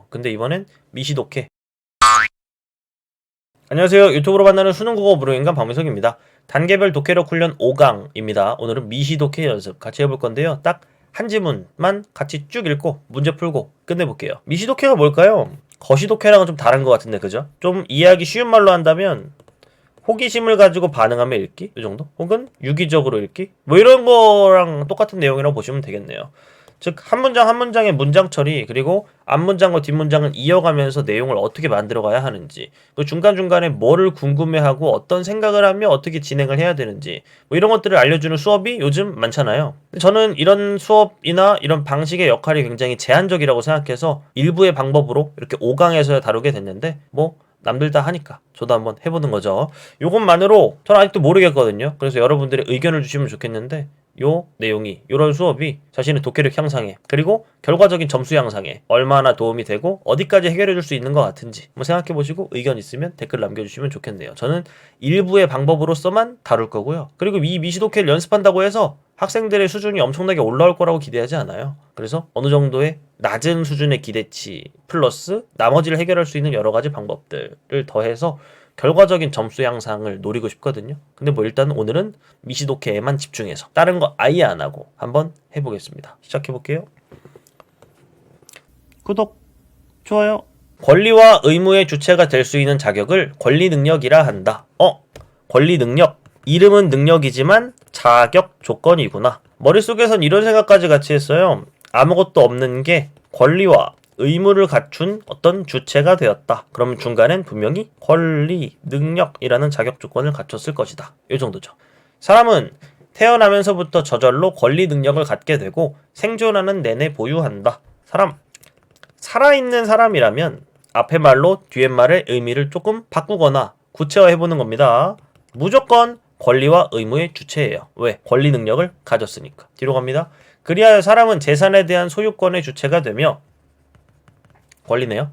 근데 이번엔 미시독해. 안녕하세요. 유튜브로 만나는 수능국어 무료인간 박민석입니다. 단계별 독해력 훈련 5강입니다. 오늘은 미시독해 연습 같이 해볼 건데요. 딱 한 지문만 같이 쭉 읽고 문제 풀고 끝내볼게요. 미시독해가 뭘까요? 거시독해랑은 좀 다른 것 같은데 그죠? 좀 이해하기 쉬운 말로 한다면 호기심을 가지고 반응하며 읽기? 이 정도? 혹은 유기적으로 읽기? 뭐 이런 거랑 똑같은 내용이라고 보시면 되겠네요. 즉, 한 문장 한 문장의 문장 처리, 그리고 앞문장과 뒷문장을 이어가면서 내용을 어떻게 만들어가야 하는지, 그 중간중간에 뭐를 궁금해하고 어떤 생각을 하며 어떻게 진행을 해야 되는지, 뭐 이런 것들을 알려주는 수업이 요즘 많잖아요. 저는 이런 수업이나 이런 방식의 역할이 굉장히 제한적이라고 생각해서 일부의 방법으로 이렇게 5강에서 다루게 됐는데, 뭐 남들 다 하니까 저도 한번 해보는 거죠. 요것만으로 저는 아직도 모르겠거든요. 그래서 여러분들의 의견을 주시면 좋겠는데 요 내용이, 요런 수업이 자신의 독해력 향상에, 그리고 결과적인 점수 향상에 얼마나 도움이 되고 어디까지 해결해 줄 수 있는 것 같은지 한번 생각해 보시고 의견 있으면 댓글 남겨주시면 좋겠네요. 저는 일부의 방법으로서만 다룰 거고요. 그리고 이 미시독해를 연습한다고 해서 학생들의 수준이 엄청나게 올라올 거라고 기대하지 않아요. 그래서 어느 정도의 낮은 수준의 기대치 플러스 나머지를 해결할 수 있는 여러 가지 방법들을 더해서 결과적인 점수 향상을 노리고 싶거든요. 근데 뭐 일단 오늘은 미시독해에만 집중해서 다른 거 아예 안 하고 한번 해보겠습니다. 시작해볼게요. 구독, 좋아요. 권리와 의무의 주체가 될 수 있는 자격을 권리 능력이라 한다. 권리 능력. 이름은 능력이지만 자격 조건이구나. 머릿속에선 이런 생각까지 같이 했어요. 아무것도 없는 게 권리와 의무를 갖춘 어떤 주체가 되었다. 그럼 중간엔 분명히 권리, 능력이라는 자격 조건을 갖췄을 것이다. 이 정도죠. 사람은 태어나면서부터 저절로 권리 능력을 갖게 되고 생존하는 내내 보유한다. 살아있는 사람이라면 앞에 말로 뒤에 말의 의미를 조금 바꾸거나 구체화해보는 겁니다. 무조건 권리와 의무의 주체예요. 왜? 권리 능력을 가졌으니까. 뒤로 갑니다. 그리하여 사람은 재산에 대한 소유권의 주체가 되며 권리네요.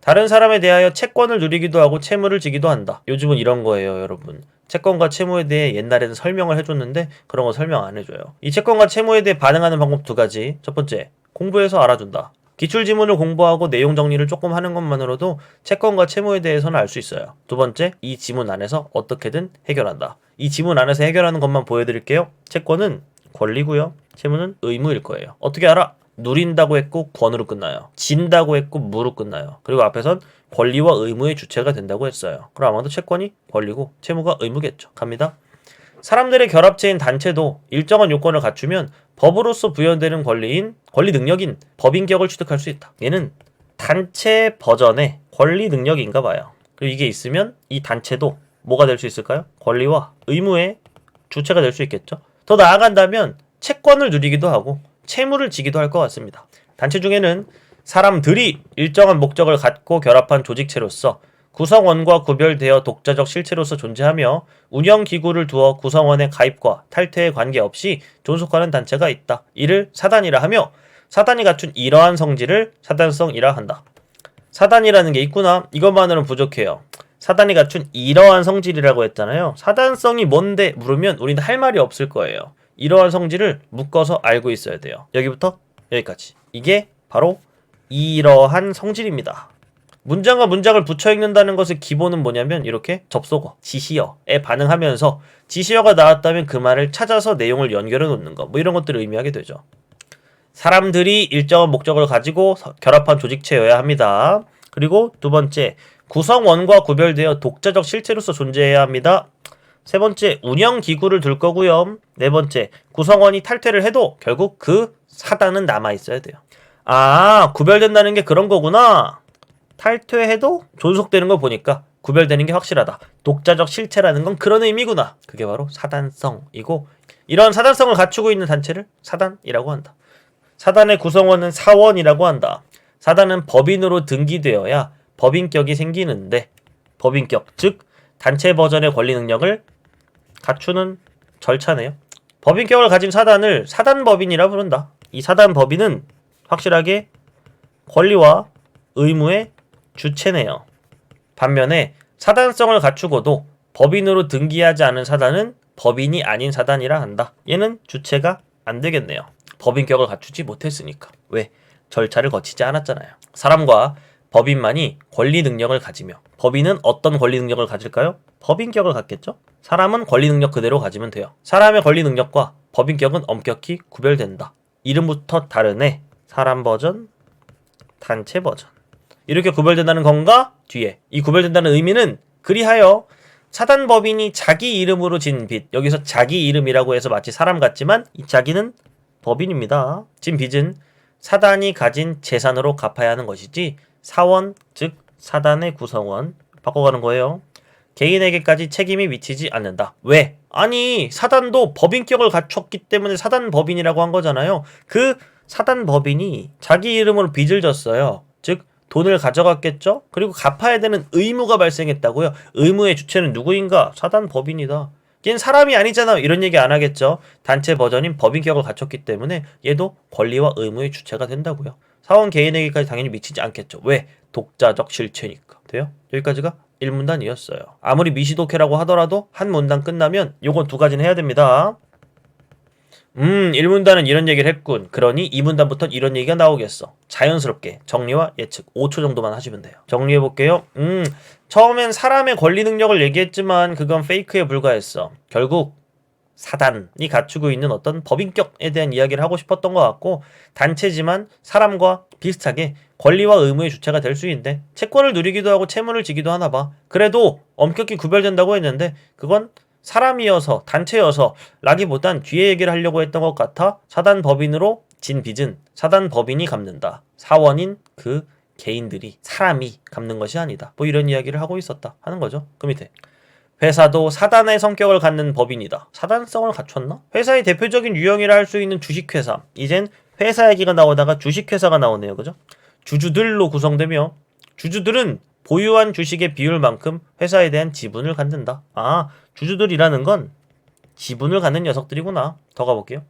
다른 사람에 대하여 채권을 누리기도 하고 채무를 지기도 한다. 요즘은 이런 거예요, 여러분. 채권과 채무에 대해 옛날에는 설명을 해줬는데 그런 거 설명 안 해줘요. 이 채권과 채무에 대해 반응하는 방법 두 가지. 첫 번째, 공부해서 알아준다. 기출지문을 공부하고 내용 정리를 조금 하는 것만으로도 채권과 채무에 대해서는 알 수 있어요. 두 번째, 이 지문 안에서 어떻게든 해결한다. 이 지문 안에서 해결하는 것만 보여드릴게요. 채권은 권리고요. 채무는 의무일 거예요. 어떻게 알아? 누린다고 했고 권으로 끝나요. 진다고 했고 무로 끝나요. 그리고 앞에선 권리와 의무의 주체가 된다고 했어요. 그럼 아마도 채권이 권리고 채무가 의무겠죠. 갑니다. 사람들의 결합체인 단체도 일정한 요건을 갖추면 법으로서 부여되는 권리 능력인 법인격을 취득할 수 있다. 얘는 단체 버전의 권리 능력인가 봐요. 그리고 이게 있으면 이 단체도 뭐가 될 수 있을까요? 권리와 의무의 주체가 될 수 있겠죠. 더 나아간다면 채권을 누리기도 하고 채무를 지기도 할 것 같습니다. 단체 중에는 사람들이 일정한 목적을 갖고 결합한 조직체로서 구성원과 구별되어 독자적 실체로서 존재하며 운영기구를 두어 구성원의 가입과 탈퇴에 관계없이 존속하는 단체가 있다. 이를 사단이라 하며 사단이 갖춘 이러한 성질을 사단성이라 한다. 사단이라는 게 있구나. 이것만으로는 부족해요. 사단이 갖춘 이러한 성질이라고 했잖아요. 사단성이 뭔데 물으면 우리는 할 말이 없을 거예요. 이러한 성질을 묶어서 알고 있어야 돼요. 여기부터 여기까지. 이게 바로 이러한 성질입니다. 문장과 문장을 붙여 읽는다는 것의 기본은 뭐냐면 이렇게 접속어, 지시어에 반응하면서 지시어가 나왔다면 그 말을 찾아서 내용을 연결해 놓는 거. 뭐 이런 것들을 의미하게 되죠. 사람들이 일정한 목적을 가지고 결합한 조직체여야 합니다. 그리고 두 번째, 구성원과 구별되어 독자적 실체로서 존재해야 합니다. 세 번째, 운영기구를 둘 거고요. 네 번째, 구성원이 탈퇴를 해도 결국 그 사단은 남아있어야 돼요. 구별된다는 게 그런 거구나. 탈퇴해도 존속되는 거 보니까 구별되는 게 확실하다. 독자적 실체라는 건 그런 의미구나. 그게 바로 사단성이고, 이런 사단성을 갖추고 있는 단체를 사단이라고 한다. 사단의 구성원은 사원이라고 한다. 사단은 법인으로 등기되어야 법인격이 생기는데, 법인격, 즉 단체 버전의 권리 능력을 갖추는 절차네요. 법인격을 가진 사단을 사단법인이라 부른다. 이 사단법인은 확실하게 권리와 의무의 주체네요. 반면에 사단성을 갖추고도 법인으로 등기하지 않은 사단은 법인이 아닌 사단이라 한다. 얘는 주체가 안 되겠네요. 법인격을 갖추지 못했으니까. 왜? 절차를 거치지 않았잖아요. 사람과 법인만이 권리 능력을 가지며 법인은 어떤 권리 능력을 가질까요? 법인격을 갖겠죠? 사람은 권리 능력 그대로 가지면 돼요. 사람의 권리 능력과 법인격은 엄격히 구별된다. 이름부터 다르네. 사람 버전, 단체 버전. 이렇게 구별된다는 건가? 뒤에. 이 구별된다는 의미는 그리하여 사단법인이 자기 이름으로 진 빚, 여기서 자기 이름이라고 해서 마치 사람 같지만 이 자기는 법인입니다. 진 빚은 사단이 가진 재산으로 갚아야 하는 것이지 사원, 즉 사단의 구성원, 바꿔가는 거예요. 개인에게까지 책임이 미치지 않는다. 왜? 아니 사단도 법인격을 갖췄기 때문에 사단법인이라고 한 거잖아요. 그 사단법인이 자기 이름으로 빚을 졌어요. 즉 돈을 가져갔겠죠? 그리고 갚아야 되는 의무가 발생했다고요. 의무의 주체는 누구인가? 사단법인이다. 얘는 사람이 아니잖아. 이런 얘기 안 하겠죠. 단체 버전인 법인격을 갖췄기 때문에 얘도 권리와 의무의 주체가 된다고요. 사원 개인에게까지 당연히 미치지 않겠죠. 왜? 독자적 실체니까. 돼요? 여기까지가 1문단이었어요. 아무리 미시독해라고 하더라도 한 문단 끝나면 요건 두 가지는 해야 됩니다. 1문단은 이런 얘기를 했군. 그러니 2문단부터는 이런 얘기가 나오겠어. 자연스럽게 정리와 예측 5초 정도만 하시면 돼요. 정리해볼게요. 처음엔 사람의 권리 능력을 얘기했지만 그건 페이크에 불과했어. 결국 사단이 갖추고 있는 어떤 법인격에 대한 이야기를 하고 싶었던 것 같고, 단체지만 사람과 비슷하게 권리와 의무의 주체가 될 수 있는데 채권을 누리기도 하고 채무를 지기도 하나 봐. 그래도 엄격히 구별된다고 했는데 그건 사람이어서 단체여서 라기보단 뒤에 얘기를 하려고 했던 것 같아. 사단법인으로 진 빚은 사단법인이 갚는다. 사원인 그 개인들이, 사람이 갚는 것이 아니다. 뭐 이런 이야기를 하고 있었다 하는 거죠. 그 밑에 회사도 사단의 성격을 갖는 법인이다. 사단성을 갖췄나? 회사의 대표적인 유형이라 할 수 있는 주식회사. 이젠 회사 얘기가 나오다가 주식회사가 나오네요. 그죠? 주주들로 구성되며 주주들은 보유한 주식의 비율만큼 회사에 대한 지분을 갖는다. 아, 주주들이라는 건 지분을 갖는 녀석들이구나. 더 가볼게요.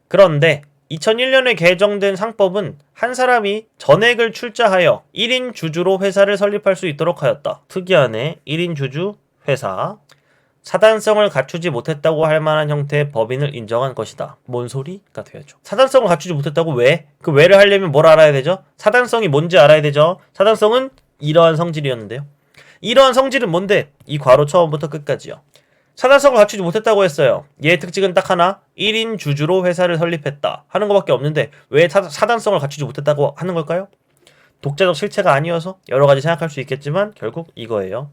그런데 2001년에 개정된 상법은 한 사람이 전액을 출자하여 1인 주주로 회사를 설립할 수 있도록 하였다. 특이하네. 1인 주주 회사. 사단성을 갖추지 못했다고 할 만한 형태의 법인을 인정한 것이다. 뭔 소리가 돼야죠. 사단성을 갖추지 못했다고 왜? 그 왜를 하려면 뭘 알아야 되죠? 사단성이 뭔지 알아야 되죠. 사단성은 이러한 성질이었는데요. 이러한 성질은 뭔데? 이 괄호 처음부터 끝까지요. 사단성을 갖추지 못했다고 했어요. 얘의 특징은 딱 하나. 1인 주주로 회사를 설립했다 하는 것밖에 없는데 왜 사단성을 갖추지 못했다고 하는 걸까요? 독자적 실체가 아니어서 여러 가지 생각할 수 있겠지만 결국 이거예요.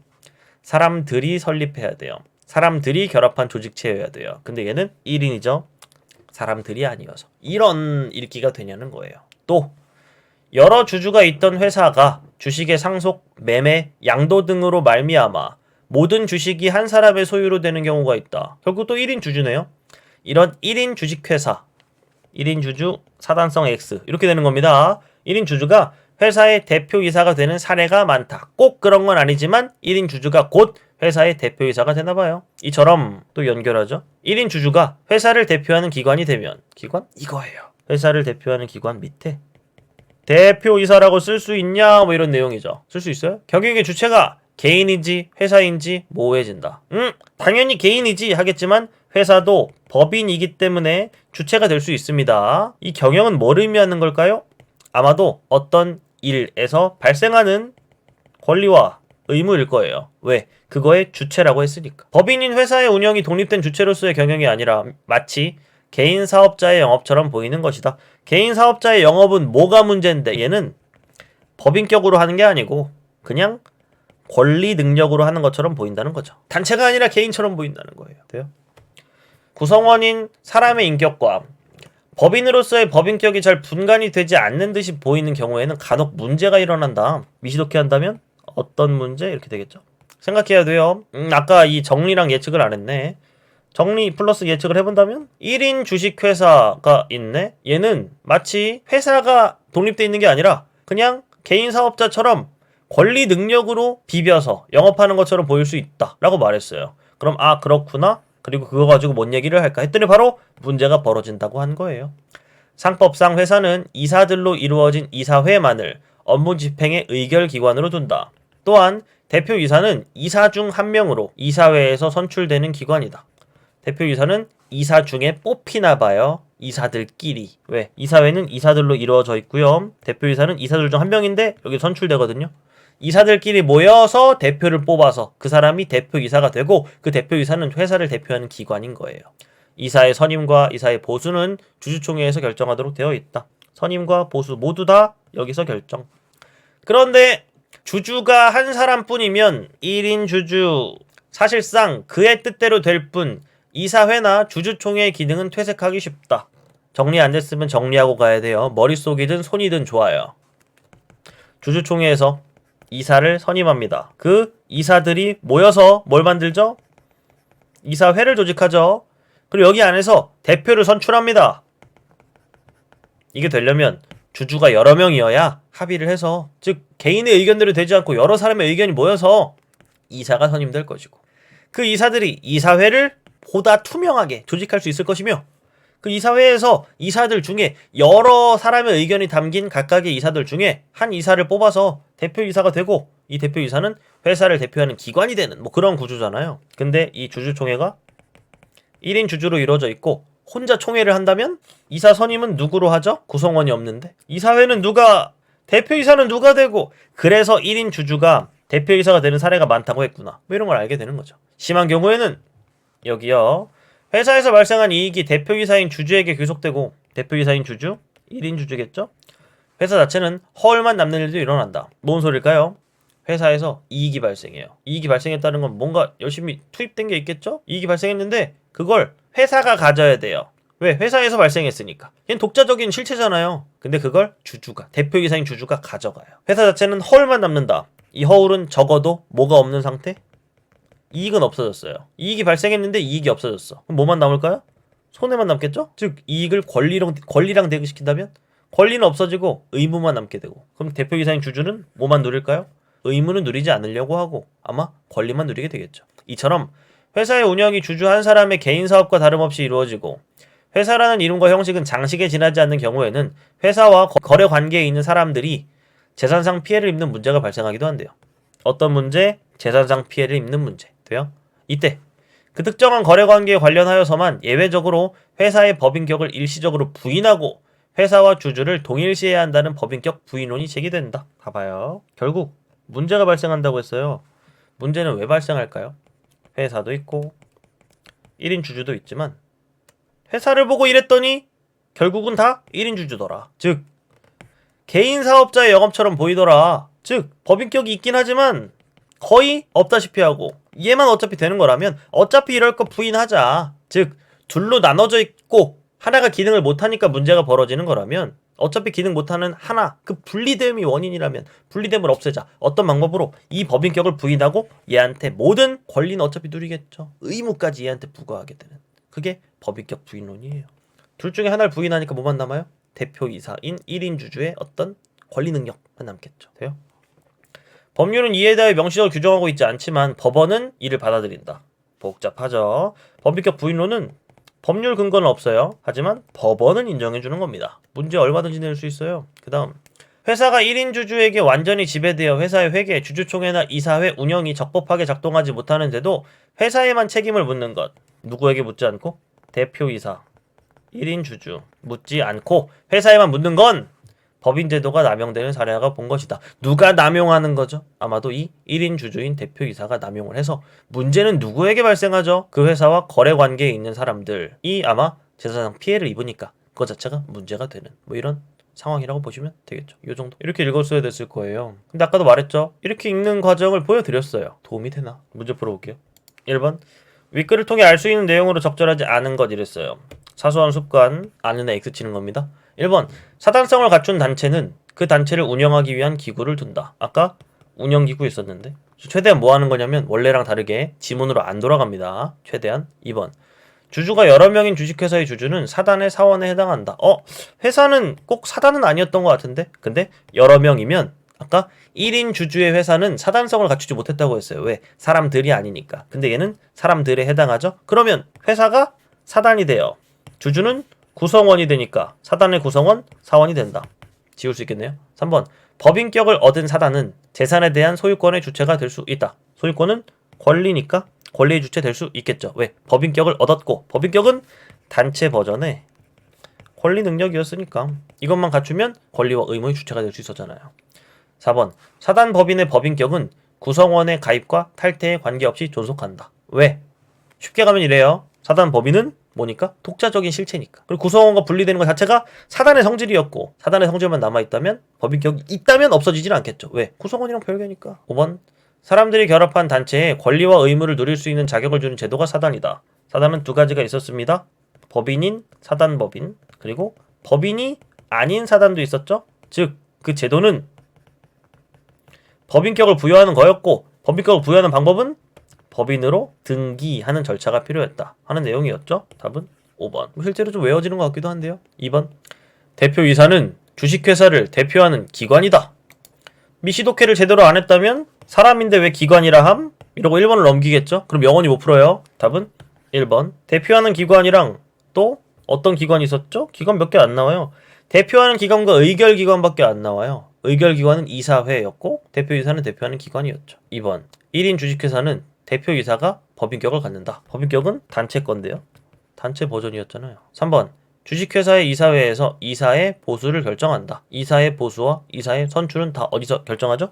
사람들이 설립해야 돼요. 사람들이 결합한 조직체여야 돼요. 근데 얘는 1인이죠. 사람들이 아니어서. 이런 읽기가 되냐는 거예요. 또 여러 주주가 있던 회사가 주식의 상속, 매매, 양도 등으로 말미암아 모든 주식이 한 사람의 소유로 되는 경우가 있다. 결국 또 1인 주주네요. 이런 1인 주식회사, 1인 주주 사단성 X 이렇게 되는 겁니다. 1인 주주가 회사의 대표이사가 되는 사례가 많다. 꼭 그런 건 아니지만 1인 주주가 곧 회사의 대표이사가 되나봐요. 이처럼 또 연결하죠. 1인 주주가 회사를 대표하는 기관이 되면 기관? 이거예요. 회사를 대표하는 기관 밑에 대표이사라고 쓸 수 있냐 뭐 이런 내용이죠. 쓸 수 있어요? 경영의 주체가 개인인지 회사인지 모호해진다. 당연히 개인이지 하겠지만 회사도 법인이기 때문에 주체가 될 수 있습니다. 이 경영은 뭘 의미하는 걸까요? 아마도 어떤 일에서 발생하는 권리와 의무일 거예요. 왜? 그거의 주체라고 했으니까. 법인인 회사의 운영이 독립된 주체로서의 경영이 아니라 마치 개인 사업자의 영업처럼 보이는 것이다. 개인 사업자의 영업은 뭐가 문제인데 얘는 법인격으로 하는 게 아니고 그냥 권리 능력으로 하는 것처럼 보인다는 거죠. 단체가 아니라 개인처럼 보인다는 거예요. 돼요? 구성원인 사람의 인격과 법인으로서의 법인격이 잘 분간이 되지 않는 듯이 보이는 경우에는 간혹 문제가 일어난다. 미시독해 한다면 어떤 문제? 이렇게 되겠죠. 생각해야 돼요. 아까 이 정리랑 예측을 안 했네. 정리 플러스 예측을 해본다면 1인 주식회사가 있네. 얘는 마치 회사가 독립되어 있는 게 아니라 그냥 개인 사업자처럼 권리 능력으로 비벼서 영업하는 것처럼 보일 수 있다 라고 말했어요. 그럼 아 그렇구나. 그리고 그거 가지고 뭔 얘기를 할까 했더니 바로 문제가 벌어진다고 한 거예요. 상법상 회사는 이사들로 이루어진 이사회만을 업무 집행의 의결기관으로 둔다. 또한 대표이사는 이사 중 한 명으로 이사회에서 선출되는 기관이다. 대표이사는 이사 중에 뽑히나 봐요. 이사들끼리. 왜? 이사회는 이사들로 이루어져 있고요. 대표이사는 이사들 중 한 명인데 여기 선출되거든요. 이사들끼리 모여서 대표를 뽑아서 그 사람이 대표이사가 되고 그 대표이사는 회사를 대표하는 기관인 거예요. 이사의 선임과 이사의 보수는 주주총회에서 결정하도록 되어 있다. 선임과 보수 모두 다 여기서 결정. 그런데 주주가 한 사람뿐이면 1인 주주, 사실상 그의 뜻대로 될 뿐 이사회나 주주총회의 기능은 퇴색하기 쉽다. 정리 안 됐으면 정리하고 가야 돼요. 머릿속이든 손이든 좋아요. 주주총회에서 이사를 선임합니다. 그 이사들이 모여서 뭘 만들죠? 이사회를 조직하죠. 그리고 여기 안에서 대표를 선출합니다. 이게 되려면 주주가 여러 명이어야 합의를 해서, 즉 개인의 의견대로 되지 않고 여러 사람의 의견이 모여서 이사가 선임될 것이고, 그 이사들이 이사회를 보다 투명하게 조직할 수 있을 것이며, 그 이사회에서 이사들 중에 여러 사람의 의견이 담긴 각각의 이사들 중에 한 이사를 뽑아서 대표이사가 되고, 이 대표이사는 회사를 대표하는 기관이 되는 뭐 그런 구조잖아요. 근데 이 주주총회가 1인 주주로 이루어져 있고 혼자 총회를 한다면 이사 선임은 누구로 하죠? 구성원이 없는데. 이사회는 누가, 대표이사는 누가 되고, 그래서 1인 주주가 대표이사가 되는 사례가 많다고 했구나. 뭐 이런 걸 알게 되는 거죠. 심한 경우에는 여기요. 회사에서 발생한 이익이 대표이사인 주주에게 귀속되고, 대표이사인 주주, 1인 주주겠죠? 회사 자체는 허울만 남는 일도 일어난다. 뭔 소릴까요? 회사에서 이익이 발생해요. 이익이 발생했다는 건 뭔가 열심히 투입된 게 있겠죠? 이익이 발생했는데 그걸 회사가 가져야 돼요. 왜? 회사에서 발생했으니까. 얘는 독자적인 실체잖아요. 근데 그걸 주주가, 대표이사인 주주가 가져가요. 회사 자체는 허울만 남는다. 이 허울은 적어도 뭐가 없는 상태? 이익은 없어졌어요. 이익이 발생했는데 이익이 없어졌어. 그럼 뭐만 남을까요? 손해만 남겠죠? 즉 이익을 권리랑 대비시킨다면 권리는 없어지고 의무만 남게 되고, 그럼 대표이사인 주주는 뭐만 누릴까요? 의무는 누리지 않으려고 하고 아마 권리만 누리게 되겠죠. 이처럼 회사의 운영이 주주 한 사람의 개인 사업과 다름없이 이루어지고, 회사라는 이름과 형식은 장식에 지나지 않는 경우에는 회사와 거래 관계에 있는 사람들이 재산상 피해를 입는 문제가 발생하기도 한대요. 어떤 문제? 재산상 피해를 입는 문제. 돼요? 이때 그 특정한 거래 관계에 관련하여서만 예외적으로 회사의 법인격을 일시적으로 부인하고 회사와 주주를 동일시해야 한다는 법인격 부인론이 제기된다. 봐봐요. 결국 문제가 발생한다고 했어요. 문제는 왜 발생할까요? 회사도 있고 1인 주주도 있지만 회사를 보고 일했더니 결국은 다 1인 주주더라. 즉 개인 사업자의 영업처럼 보이더라. 즉 법인격이 있긴 하지만 거의 없다시피 하고, 얘만 어차피 되는 거라면 어차피 이럴 거 부인하자. 즉 둘로 나눠져 있고 하나가 기능을 못하니까 문제가 벌어지는 거라면 어차피 기능 못하는 하나, 그 분리됨이 원인이라면 분리됨을 없애자. 어떤 방법으로? 이 법인격을 부인하고 얘한테 모든 권리는 어차피 누리겠죠. 의무까지 얘한테 부과하게 되는, 그게 법인격 부인론이에요. 둘 중에 하나를 부인하니까 뭐만 남아요? 대표이사인 1인 주주의 어떤 권리 능력만 남겠죠. 돼요? 법률은 이에 대해 명시적으로 규정하고 있지 않지만 법원은 이를 받아들인다. 복잡하죠. 법인격 부인론은 법률 근거는 없어요. 하지만 법원은 인정해주는 겁니다. 문제 얼마든지 낼 수 있어요. 그 다음, 회사가 1인 주주에게 완전히 지배되어 회사의 회계, 주주총회나 이사회 운영이 적법하게 작동하지 못하는데도 회사에만 책임을 묻는 것. 누구에게 묻지 않고? 대표이사, 1인 주주 묻지 않고 회사에만 묻는 건 법인제도가 남용되는 사례가 본 것이다. 누가 남용하는 거죠? 아마도 이 1인 주주인 대표이사가 남용을 해서 문제는 누구에게 발생하죠? 그 회사와 거래 관계에 있는 사람들이 아마 재산상 피해를 입으니까 그것 자체가 문제가 되는 뭐 이런 상황이라고 보시면 되겠죠. 이 정도. 이렇게 읽었어야 됐을 거예요. 근데 아까도 말했죠. 이렇게 읽는 과정을 보여드렸어요. 도움이 되나? 문제 풀어볼게요. 1번. 윗글을 통해 알 수 있는 내용으로 적절하지 않은 것 이랬어요. 사소한 습관, 아는 애 X 치는 겁니다. 1번. 사단성을 갖춘 단체는 그 단체를 운영하기 위한 기구를 둔다. 아까 운영기구 있었는데 최대한 뭐 하는 거냐면 원래랑 다르게 지문으로 안 돌아갑니다. 최대한. 2번. 주주가 여러 명인 주식회사의 주주는 사단의 사원에 해당한다. 회사는 꼭 사단은 아니었던 것 같은데? 근데 여러 명이면 아까 1인 주주의 회사는 사단성을 갖추지 못했다고 했어요. 왜? 사람들이 아니니까. 근데 얘는 사람들에 해당하죠? 그러면 회사가 사단이 돼요. 주주는 구성원이 되니까 사단의 구성원, 사원이 된다. 지울 수 있겠네요. 3번. 법인격을 얻은 사단은 재산에 대한 소유권의 주체가 될 수 있다. 소유권은 권리니까 권리의 주체 될 수 있겠죠. 왜? 법인격을 얻었고 법인격은 단체 버전의 권리 능력이었으니까 이것만 갖추면 권리와 의무의 주체가 될 수 있었잖아요. 4번 사단 법인의 법인격은 구성원의 가입과 탈퇴에 관계없이 존속한다. 왜? 쉽게 가면 이래요. 사단 법인은 뭐니까? 독자적인 실체니까. 그리고 구성원과 분리되는 것 자체가 사단의 성질이었고 사단의 성질만 남아있다면 법인격이 있다면 없어지진 않겠죠. 왜? 구성원이랑 별개니까. 5번 사람들이 결합한 단체에 권리와 의무를 누릴 수 있는 자격을 주는 제도가 사단이다. 사단은 두 가지가 있었습니다. 법인인 사단법인 그리고 법인이 아닌 사단도 있었죠. 즉 그 제도는 법인격을 부여하는 거였고 법인격을 부여하는 방법은 법인으로 등기하는 절차가 필요했다 하는 내용이었죠. 답은 5번. 실제로 좀 외워지는 것 같기도 한데요. 2번 대표이사는 주식회사를 대표하는 기관이다. 미시독해를 제대로 안 했다면 사람인데 왜 기관이라 함? 이러고 1번을 넘기겠죠. 그럼 영원히 못 풀어요. 답은 1번. 대표하는 기관이랑 또 어떤 기관이 있었죠? 기관 몇 개 안 나와요. 대표하는 기관과 의결기관밖에 안 나와요. 의결기관은 이사회였고 대표이사는 대표하는 기관이었죠. 2번 1인 주식회사는 대표이사가 법인격을 갖는다. 법인격은 단체 건데요. 단체 버전이었잖아요. 3번 주식회사의 이사회에서 이사의 보수를 결정한다. 이사의 보수와 이사의 선출은 다 어디서 결정하죠?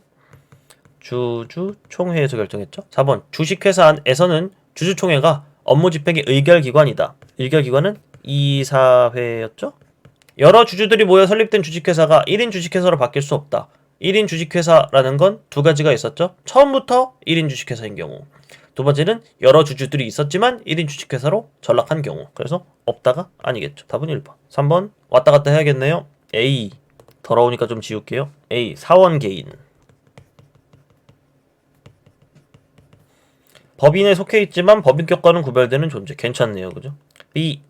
주주총회에서 결정했죠. 4번 주식회사에서는 주주총회가 업무 집행의 의결기관이다. 의결기관은 이사회였죠. 여러 주주들이 모여 설립된 주식회사가 1인 주식회사로 바뀔 수 없다. 1인 주식회사라는 건 두 가지가 있었죠. 처음부터 1인 주식회사인 경우. 두 번째는 여러 주주들이 있었지만 1인 주식회사로 전락한 경우. 그래서 없다가 아니겠죠. 답은 1번. 3번 왔다 갔다 해야겠네요. A 더러우니까 좀 지울게요. A 사원 개인. 법인에 속해 있지만 법인격과는 구별되는 존재. 괜찮네요. 그죠? B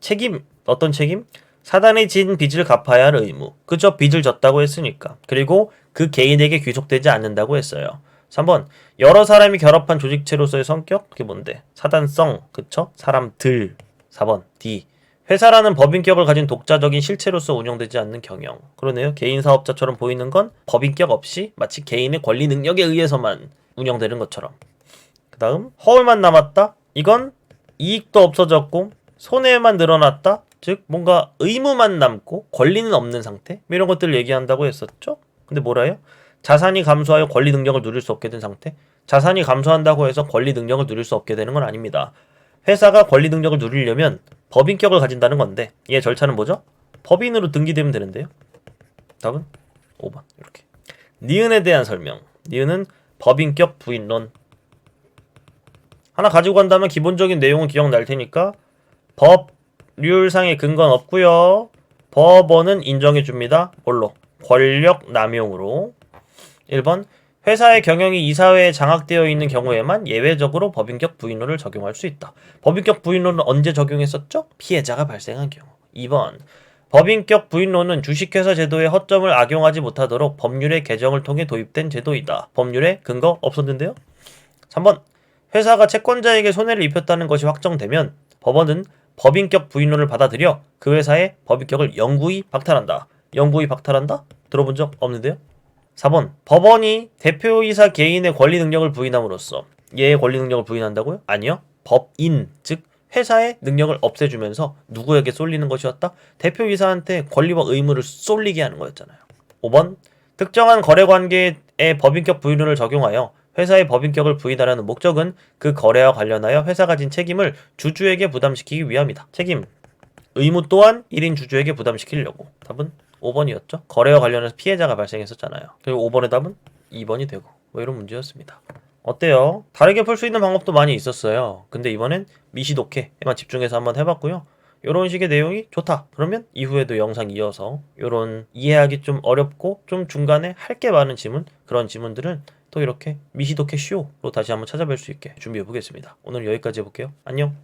책임. 어떤 책임? 사단이 진 빚을 갚아야 할 의무. 그죠? 빚을 졌다고 했으니까. 그리고 그 개인에게 귀속되지 않는다고 했어요. 3번 여러 사람이 결합한 조직체로서의 성격. 그게 뭔데? 사단성. 그쵸? 사람들. 4번 D 회사라는 법인격을 가진 독자적인 실체로서 운영되지 않는 경영. 그러네요. 개인 사업자처럼 보이는 건 법인격 없이 마치 개인의 권리 능력에 의해서만 운영되는 것처럼. 그 다음 허울만 남았다. 이건 이익도 없어졌고 손해만 늘어났다. 즉 뭔가 의무만 남고 권리는 없는 상태. 이런 것들을 얘기한다고 했었죠. 근데 뭐라요? 자산이 감소하여 권리 능력을 누릴 수 없게 된 상태. 자산이 감소한다고 해서 권리 능력을 누릴 수 없게 되는 건 아닙니다. 회사가 권리 능력을 누리려면 법인격을 가진다는 건데 얘 절차는 뭐죠? 법인으로 등기되면 되는데요. 답은 5번. 이렇게. 니은에 대한 설명. 니은은 법인격 부인론. 하나 가지고 간다면 기본적인 내용은 기억날 테니까 법률상의 근거는 없고요. 법원은 인정해줍니다. 뭘로? 권력 남용으로. 1번 회사의 경영이 이사회에 장악되어 있는 경우에만 예외적으로 법인격 부인론을 적용할 수 있다. 법인격 부인론은 언제 적용했었죠? 피해자가 발생한 경우. 2번 법인격 부인론은 주식회사 제도에 허점을 악용하지 못하도록 법률의 개정을 통해 도입된 제도이다. 법률에 근거 없었는데요. 3번 회사가 채권자에게 손해를 입혔다는 것이 확정되면 법원은 법인격 부인론을 받아들여 그 회사의 법인격을 영구히 박탈한다. 영구히 박탈한다? 들어본 적 없는데요. 4번 법원이 대표이사 개인의 권리 능력을 부인함으로써 얘의 권리 능력을 부인한다고요? 아니요. 법인, 즉 회사의 능력을 없애주면서 누구에게 쏠리는 것이었다? 대표이사한테 권리와 의무를 쏠리게 하는 거였잖아요. 5번 특정한 거래관계의 법인격 부인론을 적용하여 회사의 법인격을 부인하려는 목적은 그 거래와 관련하여 회사가 진 책임을 주주에게 부담시키기 위함이다. 책임, 의무 또한 1인 주주에게 부담시키려고. 답은 5번이었죠. 거래와 관련해서 피해자가 발생했었잖아요. 그리고 5번의 답은 2번이 되고 뭐 이런 문제였습니다. 어때요? 다르게 풀 수 있는 방법도 많이 있었어요. 근데 이번엔 미시독해에만 집중해서 한번 해봤고요. 이런 식의 내용이 좋다. 그러면 이후에도 영상 이어서 이런 이해하기 좀 어렵고 좀 중간에 할 게 많은 지문, 그런 지문들은 또 이렇게 미시독해 쇼로 다시 한번 찾아뵐 수 있게 준비해 보겠습니다. 오늘 여기까지 해볼게요. 안녕.